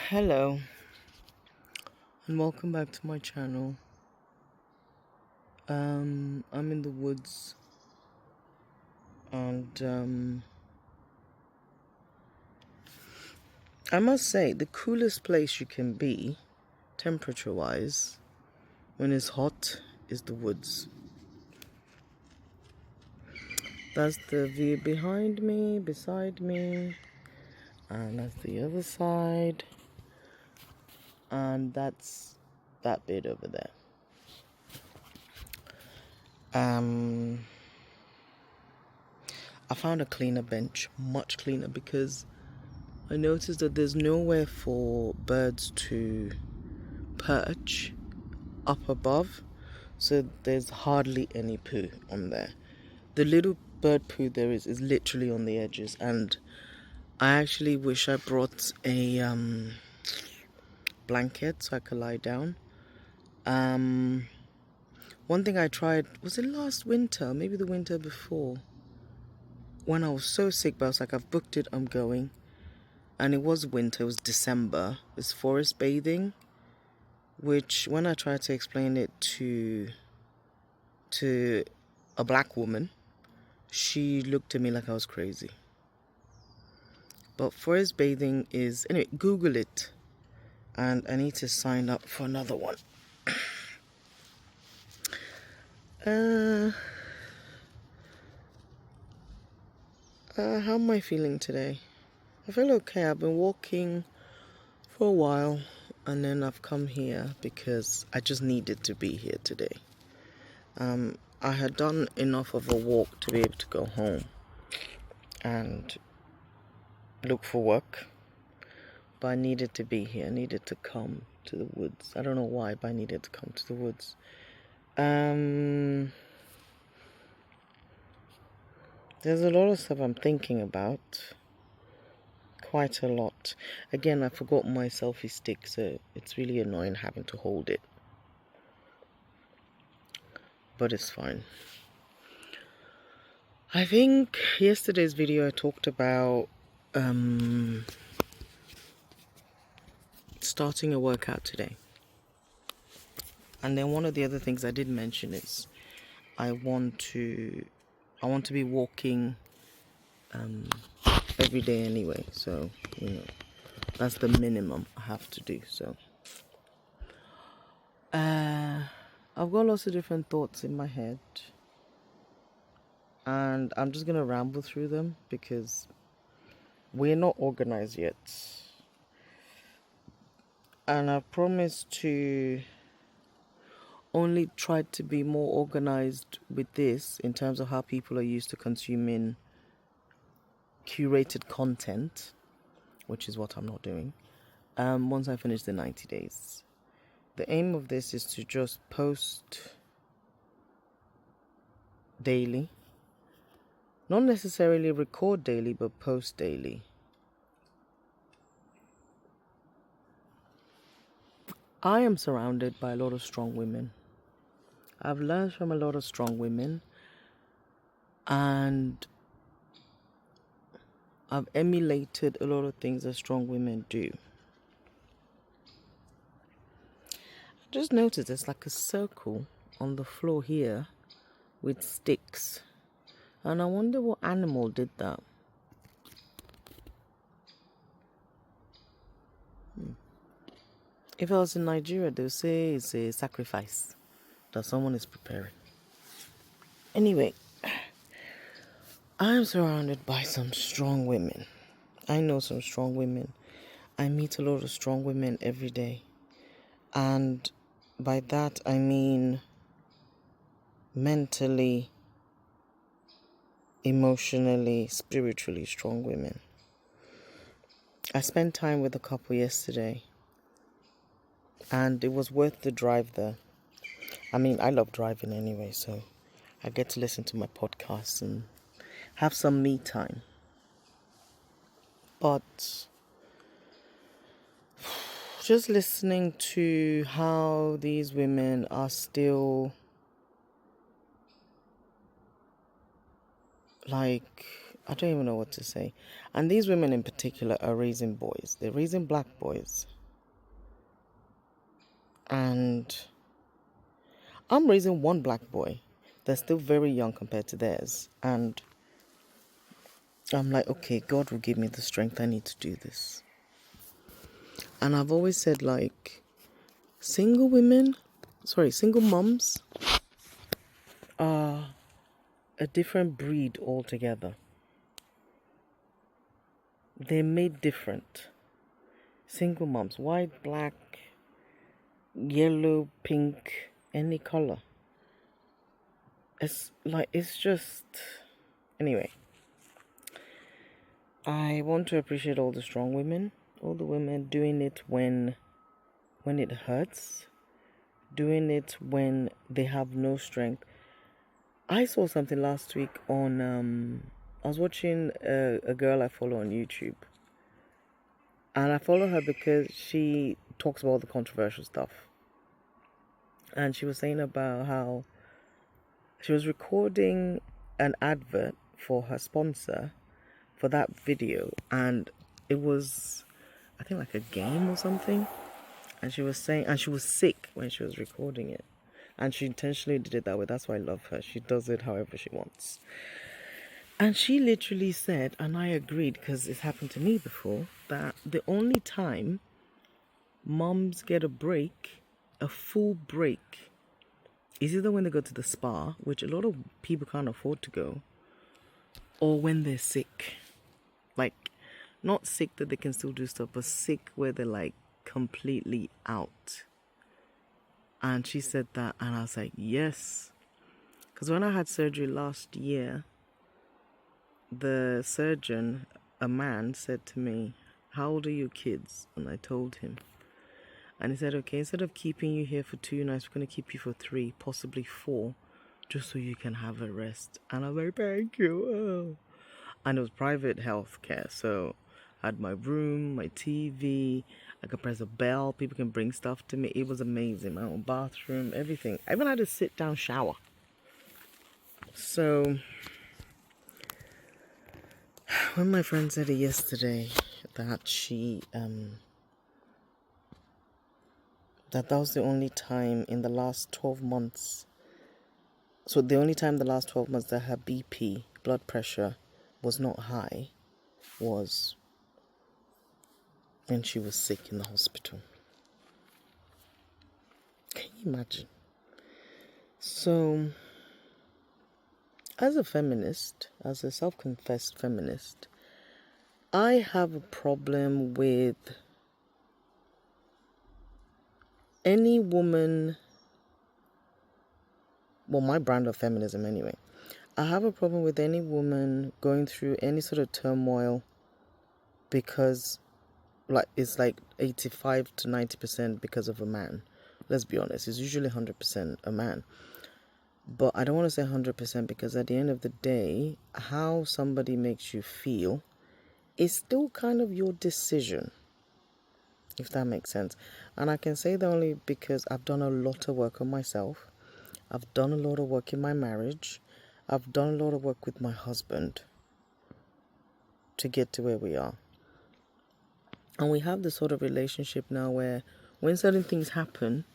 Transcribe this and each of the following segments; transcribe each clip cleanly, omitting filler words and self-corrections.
Hello and welcome back to my channel. I'm in the woods and I must say the coolest place you can be temperature wise when it's hot is the woods. That's the view behind me, beside me, and that's the other side, and that's that bit over there. I found a cleaner bench, much cleaner, because I noticed that there's nowhere for birds to perch up above, so there's hardly any poo on there. The little bird poo there is literally on the edges, and I actually wish I brought a blanket so I could lie down. One thing I tried, was it last winter, maybe the winter before, when I was so sick, but I was like, I've booked it, I'm going. And it was winter, it was December. It's forest bathing, which when I tried to explain it to a black woman, she looked at me like I was crazy. But forest bathing is, anyway, Google it, and I need to sign up for another one. How am I feeling today? I feel okay. I've been walking for a while, and then I've come here because I just needed to be here today. I had done enough of a walk to be able to go home and look for work, but I needed to be here. I needed to come to the woods. I don't know why, but I needed to come to the woods. There's a lot of stuff I'm thinking about. Quite a lot. Again, I forgot my selfie stick, so it's really annoying having to hold it. But it's fine. I think yesterday's video I talked about starting a workout today. And then one of the other things I did mention is I want to be walking every day anyway, so that's the minimum I have to do. So I've got lots of different thoughts in my head, and I'm just gonna ramble through them because we're not organized yet, and I promise to only try to be more organized with this in terms of how people are used to consuming curated content, which is what I'm not doing, once I finish the 90 days. The aim of this is to just post daily, not necessarily record daily, but post daily. I am surrounded by a lot of strong women. I've learned from a lot of strong women, and I've emulated a lot of things that strong women do. I just noticed there's like a circle on the floor here with sticks, and I wonder what animal did that. If I was in Nigeria, they would say it's a sacrifice that someone is preparing. Anyway, I'm surrounded by some strong women. I know some strong women. I meet a lot of strong women every day. And by that I mean mentally, emotionally, spiritually strong women. I spent time with a couple yesterday, and it was worth the drive there. I mean, I love driving anyway, so I get to listen to my podcasts and have some me time. But just listening to how these women are still, like, I don't even know what to say. And these women in particular are raising boys. They're raising black boys. And I'm raising one black boy. They're still very young compared to theirs. And I'm like, okay, God will give me the strength I need to do this. And I've always said, like, single moms are a different breed altogether. They're made different. Single moms, white, black, yellow, pink, any color. It's just... Anyway, I want to appreciate all the strong women, all the women doing it when it hurts, doing it when they have no strength. I saw something last week on, I was watching a girl I follow on YouTube. And I follow her because she talks about all the controversial stuff. And she was saying about how she was recording an advert for her sponsor for that video. And it was, I think, like a game or something. And she was saying, and she was sick when she was recording it. And she intentionally did it that way. That's why I love her. She does it however she wants. And she literally said, and I agreed because it's happened to me before, that the only time moms get a break, a full break, is either when they go to the spa, which a lot of people can't afford to go, or when they're sick. Like, not sick that they can still do stuff, but sick where they're like completely out. And she said that, and I was like, yes. Because when I had surgery last year, the surgeon, a man, said to me, how old are your kids? And I told him. And he said, okay, instead of keeping you here for 2 nights, we're going to keep you for 3, possibly 4, just so you can have a rest. And I was like, thank you. Oh. And it was private health care. So I had my room, my TV, I could press a bell, people can bring stuff to me. It was amazing. My own bathroom, everything. I even had a sit-down shower. So when my friend said it yesterday that she that was the only time in the last 12 months, so the only time the last 12 months that her BP, blood pressure, was not high was when she was sick in the hospital. Can you imagine? So, as a feminist, as a self-confessed feminist, I have a problem with any woman, well, my brand of feminism anyway. I have a problem with any woman going through any sort of turmoil because, like, it's like 85 to 90% because of a man. Let's be honest, it's usually 100% a man. But I don't want to say 100% because at the end of the day, how somebody makes you feel is still kind of your decision, if that makes sense. And I can say that only because I've done a lot of work on myself. I've done a lot of work in my marriage. I've done a lot of work with my husband to get to where we are. And we have this sort of relationship now where when certain things happen,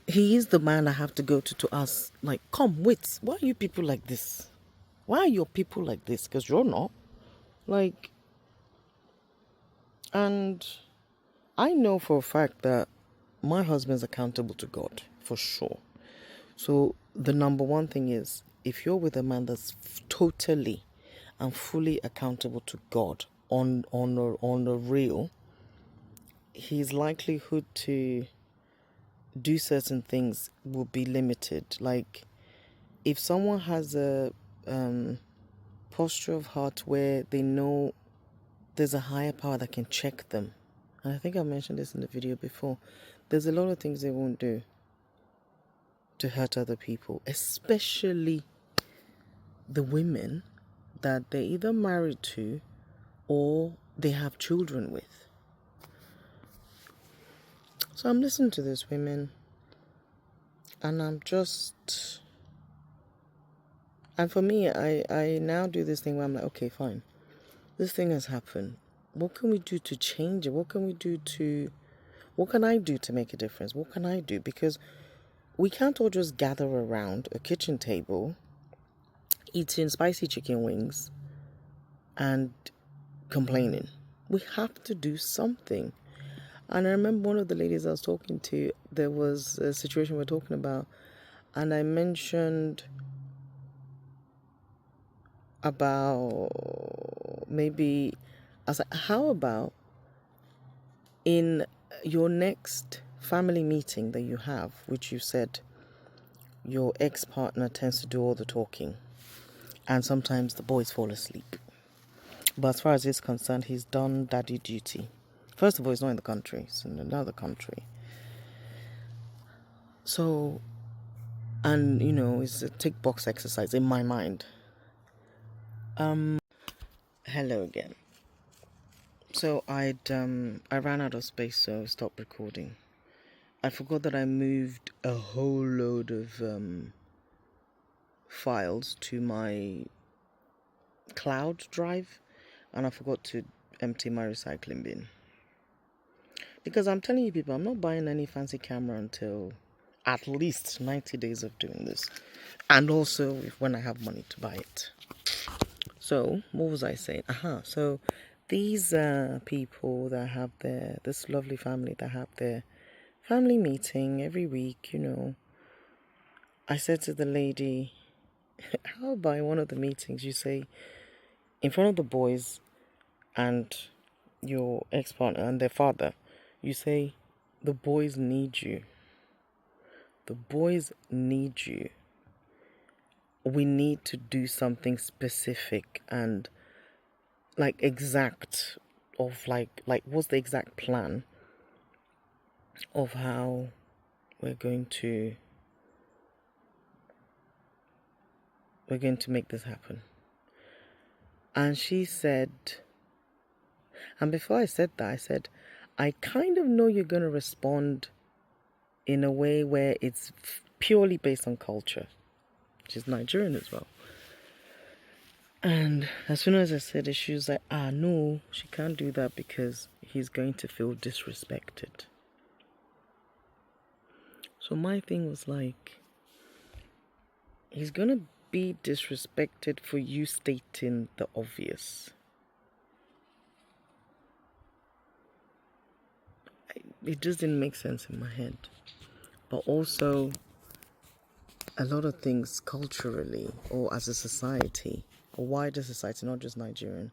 he is the man I have to go to ask, like, come, wait, why are you people like this? Why are your people like this? Because you're not. Like, and I know for a fact that my husband's accountable to God, for sure. So the number one thing is, if you're with a man that's totally and fully accountable to God on the real, his likelihood to do certain things will be limited. Like, if someone has a posture of heart where they know there's a higher power that can check them, and I think I mentioned this in the video before, there's a lot of things they won't do to hurt other people, especially the women that they're either married to or they have children with. So I'm listening to these women and and for me, I now do this thing where I'm like, okay, fine, this thing has happened. What can we do to change it? What can we do to What can I do to make a difference? What can I do? Because we can't all just gather around a kitchen table eating spicy chicken wings and complaining. We have to do something. And I remember one of the ladies I was talking to, there was a situation we're talking about, and I mentioned about maybe, I was like, how about in your next family meeting that you have, which you said your ex-partner tends to do all the talking, and sometimes the boys fall asleep. But as far as he's concerned, he's done daddy duty. First of all, he's not in the country, he's in another country. So, and it's a tick box exercise in my mind. Hello again. So I ran out of space, so I stopped recording. I forgot that I moved a whole load of files to my cloud drive, and I forgot to empty my recycling bin. Because I'm telling you people, I'm not buying any fancy camera until at least 90 days of doing this, and also when I have money to buy it. So what was I saying? So these people that have this lovely family that have their family meeting every week, I said to the lady, how about in one of the meetings you say, in front of the boys and your ex-partner and their father, you say, the boys need you. The boys need you. We need to do something specific and exact of like what's the exact plan of how we're going to make this happen. And she said, and before I said that, I said, I kind of know you're going to respond in a way where it's purely based on culture. She's Nigerian as well. And as soon as I said it, she was like, no, she can't do that because he's going to feel disrespected. So my thing was like, he's going to be disrespected for you stating the obvious. It just didn't make sense in my head. But also, a lot of things culturally or as a society, or wider society, not just Nigerian,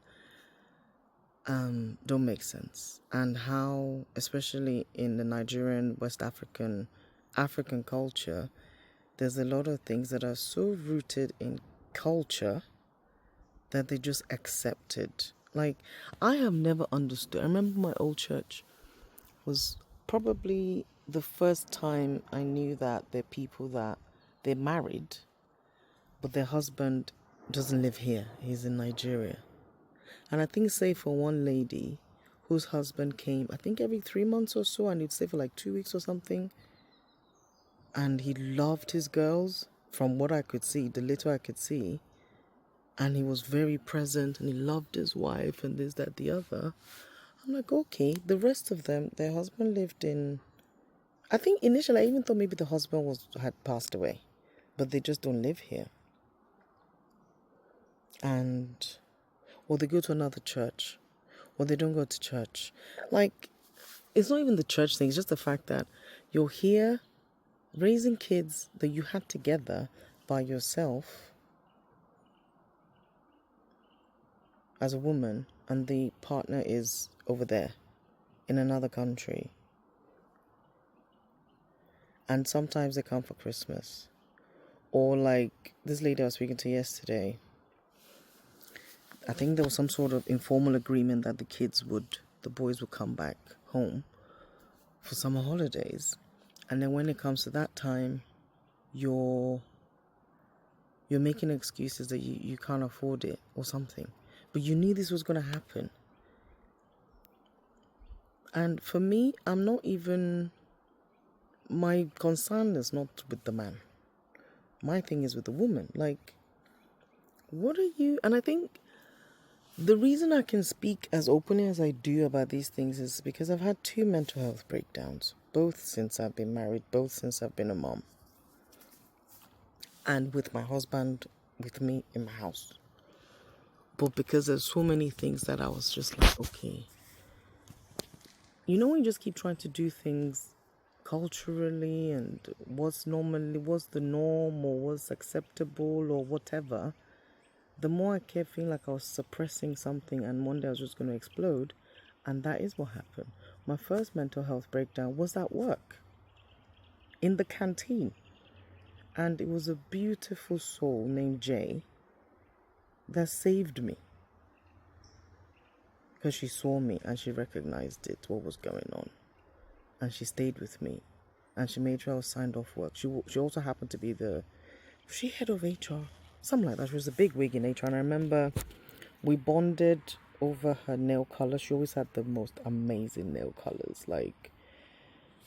don't make sense. And how, especially in the Nigerian, West African culture, there's a lot of things that are so rooted in culture that they just accept it. Like, I have never understood. I remember my old church was probably the first time I knew that there are people that they're married, but their husband doesn't live here. He's in Nigeria. And I think, say, for one lady whose husband came, I think every 3 months or so, and he'd stay for like 2 weeks or something. And he loved his girls, from what I could see, the little I could see. And he was very present, and he loved his wife, and this, that, the other. I'm like, okay, the rest of them, their husband lived in... I think initially I even thought maybe the husband had passed away, but they just don't live here. And, or they go to another church, or they don't go to church. Like, it's not even the church thing, it's just the fact that you're here raising kids that you had together by yourself as a woman, and the partner is over there in another country. And sometimes they come for Christmas. Or like this lady I was speaking to yesterday, I think there was some sort of informal agreement that the boys would come back home for summer holidays. And then when it comes to that time, you're making excuses that you can't afford it or something. But you knew this was going to happen. And for me, my concern is not with the man. My thing is with the woman. Like, what are you... And I think The reason I can speak as openly as I do about these things is because I've had 2 mental health breakdowns, both since I've been married, both since I've been a mom, and with my husband with me in my house. But because there's so many things that I was just like, okay. You know when you just keep trying to do things culturally and what's the norm or what's acceptable or whatever, the more I kept feeling like I was suppressing something and one day I was just going to explode. And that is what happened. My first mental health breakdown was at work, in the canteen. And it was a beautiful soul named Jay that saved me. Because she saw me and she recognized what was going on. And she stayed with me. And she made sure I was signed off work. She also happened to be was she head of HR? Something like that. She was a big wig in HR. And I remember we bonded over her nail color. She always had the most amazing nail colors. Like,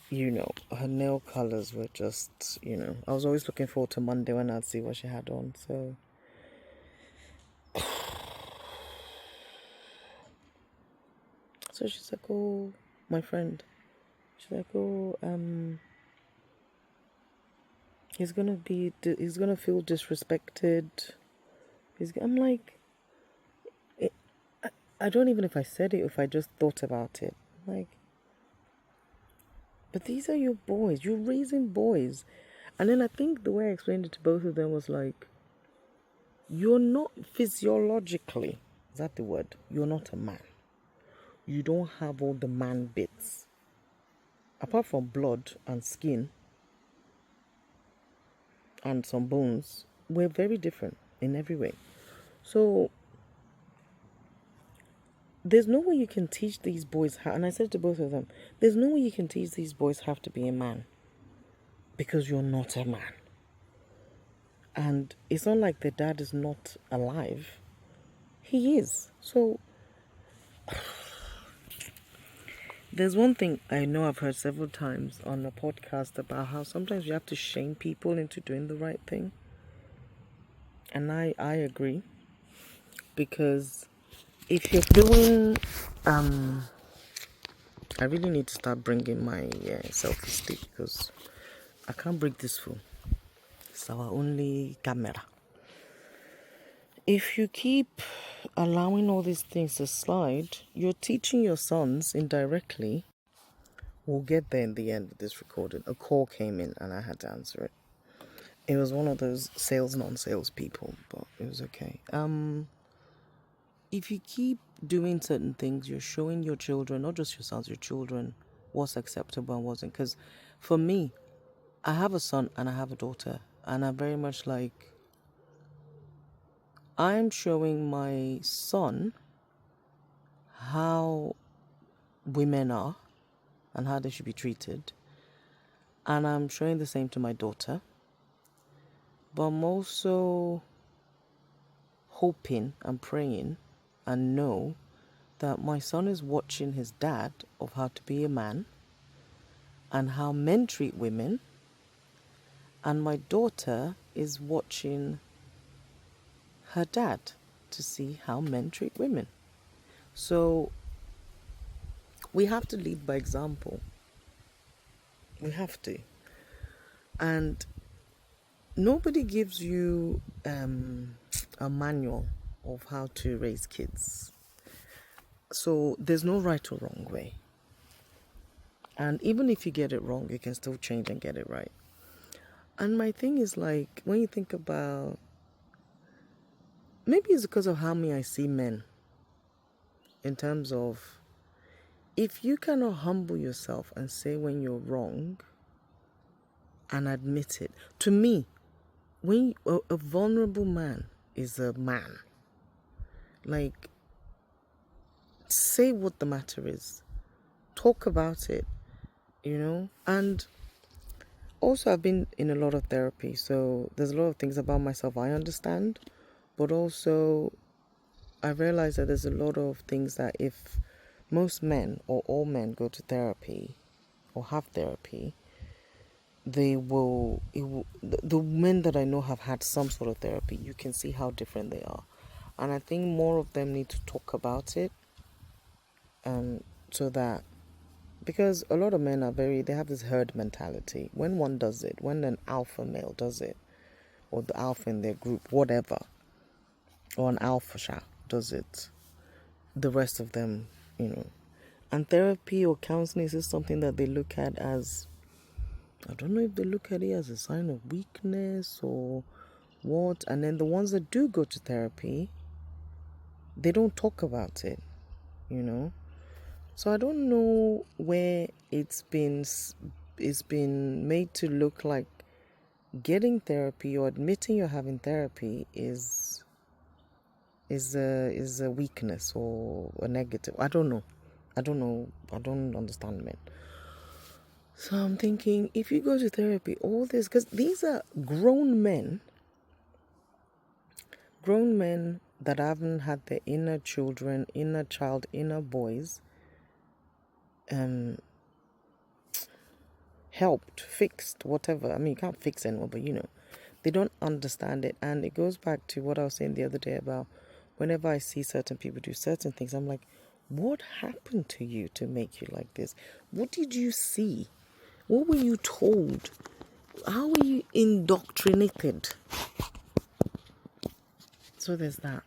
her nail colors were just, I was always looking forward to Monday when I'd see what she had on. So she's like, oh, my friend. She's like, oh, he's gonna feel disrespected. I'm like, I don't even if I said it, if I just thought about it. Like, but these are your boys. You're raising boys. And then I think the way I explained it to both of them was like, you're not physiologically, is that the word? You're not a man. You don't have all the man bits. Apart from blood and skin and some bones, we're very different in every way. So there's no way you can teach these boys how, and I said to both of them, there's no way you can teach these boys how to be a man because you're not a man. And it's not like the dad is not alive. He is. So there's one thing I know I've heard several times on a podcast about how sometimes you have to shame people into doing the right thing. And I agree. Because if you're doing, I really need to start bringing my selfie stick because I can't break this phone. It's our only camera. If you keep allowing all these things to slide, you're teaching your sons indirectly. We'll get there in the end of this recording. A call came in and I had to answer it. It was one of those non-sales people, but it was okay. If you keep doing certain things, you're showing your children, not just your sons, your children, what's acceptable and wasn't. Because for me, I have a son and I have a daughter, and I'm very much like, I'm showing my son how women are and how they should be treated. And I'm showing the same to my daughter. But I'm also hoping and praying and know that my son is watching his dad of how to be a man and how men treat women. And my daughter is watching her dad to see how men treat women. So we have to lead by example. We have to. And nobody gives you a manual of how to raise kids. So there's no right or wrong way. And even if you get it wrong, you can still change and get it right. And my thing is like, when you think about, maybe it's because of how many I see men. In terms of, if you cannot humble yourself and say when you're wrong and admit it. To me, when a vulnerable man is a man. Like, say what the matter is. Talk about it, And also, I've been in a lot of therapy, so there's a lot of things about myself I understand. But also, I realize that there's a lot of things that if most men or all men go to therapy or have therapy, the men that I know have had some sort of therapy, you can see how different they are. And I think more of them need to talk about it, so that, because a lot of men they have this herd mentality. When one does it, when an alpha male does it, or the alpha in their group, whatever, or an alpha does it, the rest of them, And therapy or counseling is something that they look at as, I don't know if they look at it as a sign of weakness or what. And then the ones that do go to therapy, they don't talk about it, So I don't know where it's been made to look like getting therapy or admitting you're having therapy is a weakness or a negative. I don't know. I don't understand men. So I'm thinking, if you go to therapy, all this, because these are grown men that haven't had their inner children, inner child, inner boys, helped, fixed, whatever. I mean, you can't fix anyone, but they don't understand it. And it goes back to what I was saying the other day about whenever I see certain people do certain things, I'm like, what happened to you to make you like this? What did you see? What were you told? How were you indoctrinated? So there's that.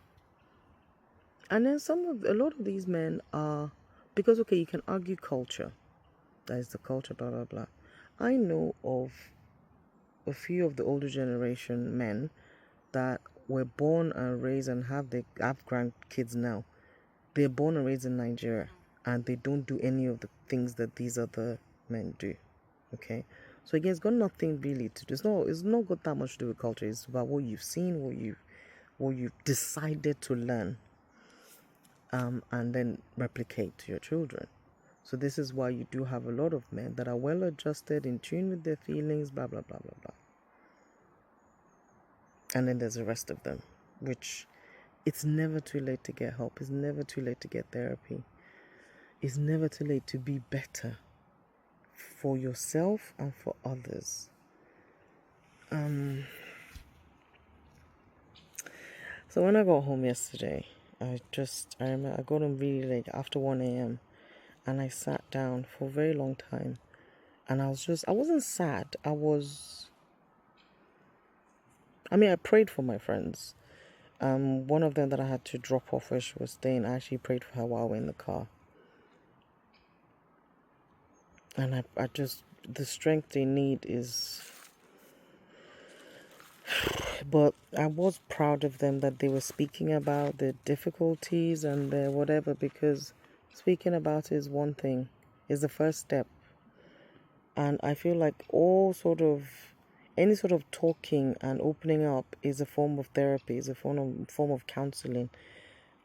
And then a lot of these men are, because okay, you can argue culture. That is the culture, blah, blah, blah. I know of a few of the older generation men that were born and raised and have grandkids now. They're born and raised in Nigeria, and they don't do any of the things that these other men do. Okay, so again, it's got nothing really to do. It's not got that much to do with culture. It's about what you've seen, what you've decided to learn, and then replicate to your children. So this is why you do have a lot of men that are well adjusted, in tune with their feelings, blah blah blah blah blah. And then there's the rest of them, which it's never too late to get help. It's never too late to get therapy. It's never too late to be better for yourself and for others. So when I got home yesterday, I remember I got home really late, after 1 a.m. and I sat down for a very long time. And I wasn't sad. I prayed for my friends. One of them that I had to drop off where she was staying, I actually prayed for her while we were in the car. And the strength they need is... But I was proud of them that they were speaking about the difficulties and the whatever, because speaking about it is one thing, is the first step. And I feel like any sort of talking and opening up is a form of therapy, is a form of counseling.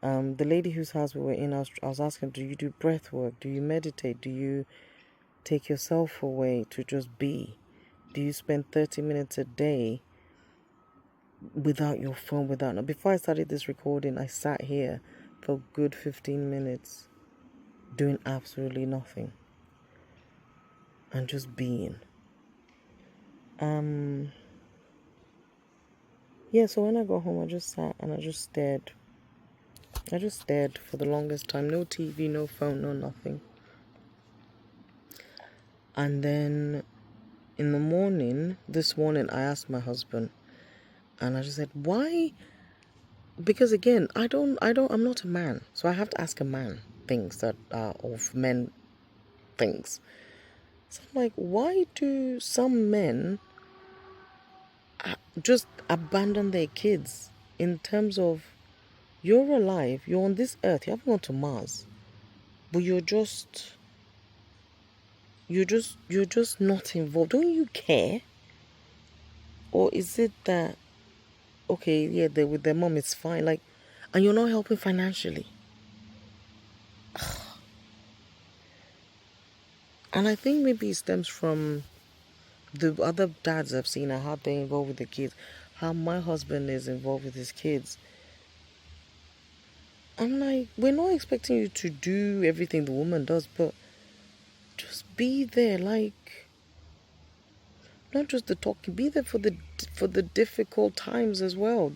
The lady whose house we were in, I was asking, do you do breath work? Do you meditate? Do you take yourself away to just be? Do you spend 30 minutes a day without your phone, before I started this recording, I sat here for a good 15 minutes doing absolutely nothing and just being. So when I got home, I just sat and I just stared for the longest time. No TV, no phone, no nothing. And then in the morning, this morning, I asked my husband, and I just said, why? Because again, I'm not a man. So I have to ask a man things that are of men things. So I'm like, why do some men just abandon their kids, in terms of, you're alive, you're on this earth, you haven't gone to Mars, but you're just not involved? Don't you care? Or is it that, okay, yeah, they're with their mom, it's fine, like, and you're not helping financially? And I think maybe it stems from the other dads I've seen, and how they're involved with the kids, how my husband is involved with his kids. I'm like, we're not expecting you to do everything the woman does, but just be there, like, not just the talking, be there for the difficult times as well.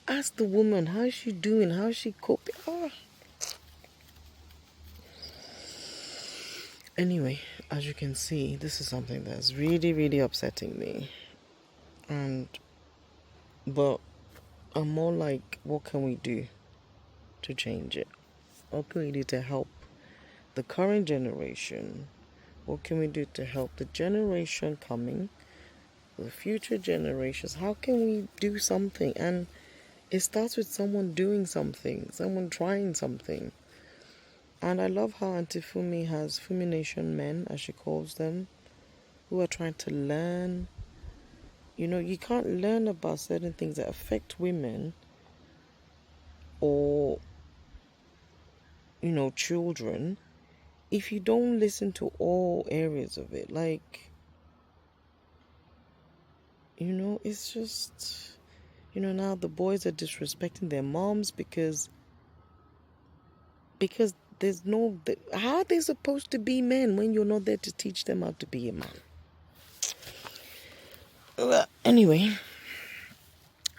ask the woman, how is she doing? How is she coping? Oh. Anyway, as you can see, this is something that's really, really upsetting me. But I'm more like, what can we do to change it? What can we do to help the current generation? What can we do to help the generation coming, the future generations? How can we do something? And it starts with someone doing something, someone trying something. And I love how Auntie Fumi has Fumi Nation men, as she calls them, who are trying to learn. You can't learn about certain things that affect women or, children if you don't listen to all areas of it. Like, it's just, now the boys are disrespecting their moms because there's no, how are they supposed to be men when you're not there to teach them how to be a man? Anyway,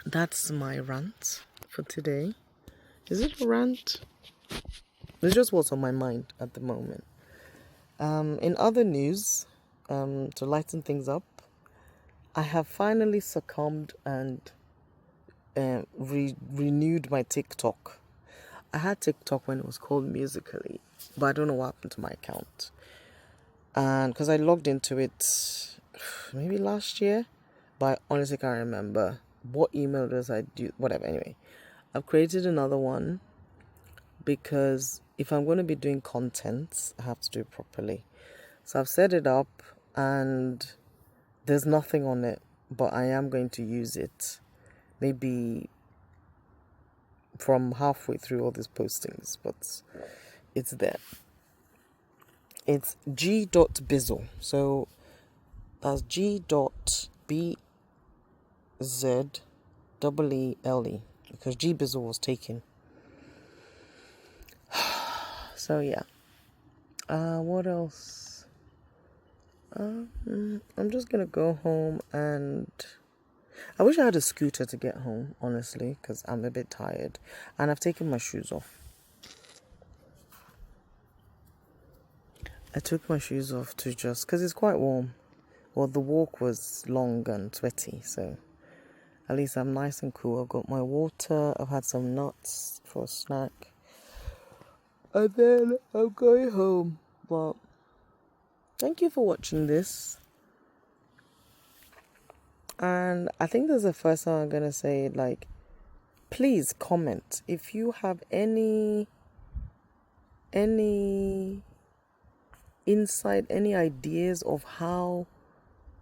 that's my rant for today. Is it a rant? It's just what's on my mind at the moment. In other news, to lighten things up, I have finally succumbed and renewed my TikTok. I had TikTok when it was called Musically, but I don't know what happened to my account. And because I logged into it maybe last year, but I honestly can't remember what email address I do. Whatever. Anyway, I've created another one because if I'm going to be doing content, I have to do it properly. So I've set it up and there's nothing on it, but I am going to use it maybe from halfway through all these postings, but it's there. It's g.bizzle. So that's g.bizzle, because G-Bizzle was taken. So yeah. What else? I'm just gonna go home and I wish I had a scooter to get home, honestly, because I'm a bit tired. And I've taken my shoes off. I took my shoes off to just, because it's quite warm. Well, the walk was long and sweaty, so at least I'm nice and cool. I've got my water, I've had some nuts for a snack. And then I'm going home. But thank you for watching this. And I think this is the first time I'm going to say, like, please comment if you have any insight, any ideas of how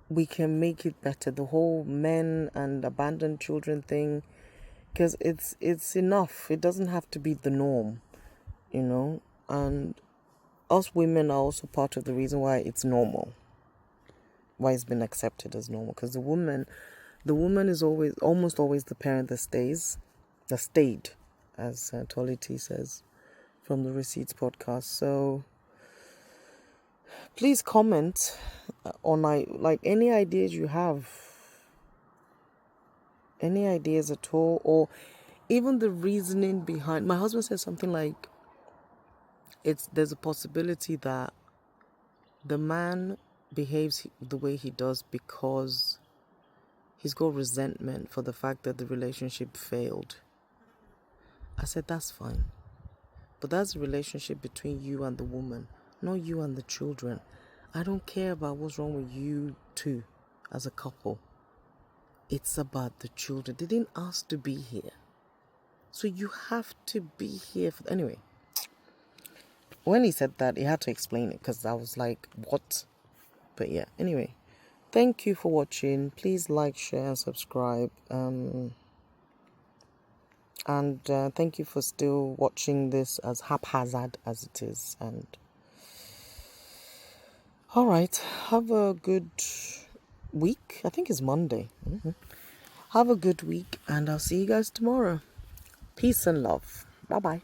we can make it better. The whole men and abandoned children thing, because it's enough. It doesn't have to be the norm, and us women are also part of the reason why it's normal, why it's been accepted as normal, because the woman is almost always the parent that stayed, as Toliti says from the Receipts podcast. So please comment on like any ideas you have, any ideas at all, or even the reasoning behind. My husband said something like, there's a possibility that the man behaves the way he does because he's got resentment for the fact that the relationship failed. I said, that's fine. But that's a relationship between you and the woman, not you and the children. I don't care about what's wrong with you two as a couple. It's about the children. They didn't ask to be here. So you have to be here. Anyway, when he said that, he had to explain it because I was like, what? But yeah, anyway. Thank you for watching. Please like, share, and subscribe. And thank you for still watching this as haphazard as it is. And all right, have a good week. I think it's Monday. Have a good week, and I'll see you guys tomorrow. Peace and love. Bye-bye.